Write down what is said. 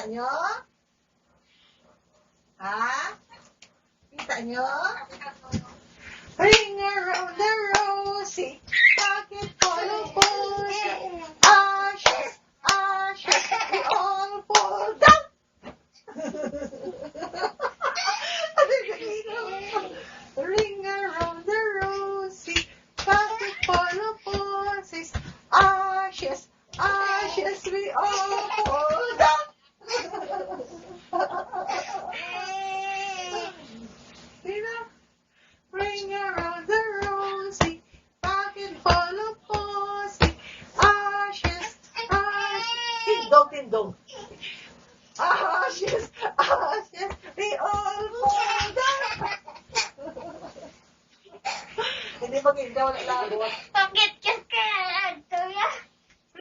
nyo? Ha? Kita nyo? Ring around the rosy, pocket full of bullshit. Ashes, ashes, we all fall down. Ring around the rosy, pocket full of bullshit. Ashes, ashes, we all fall down. Ring around the rosy, pocket full of pussy. Ashes, ashes, tindog, tindog. Ashes, ashes, we all fall down. Hindi mag-indaw na labot. Bakit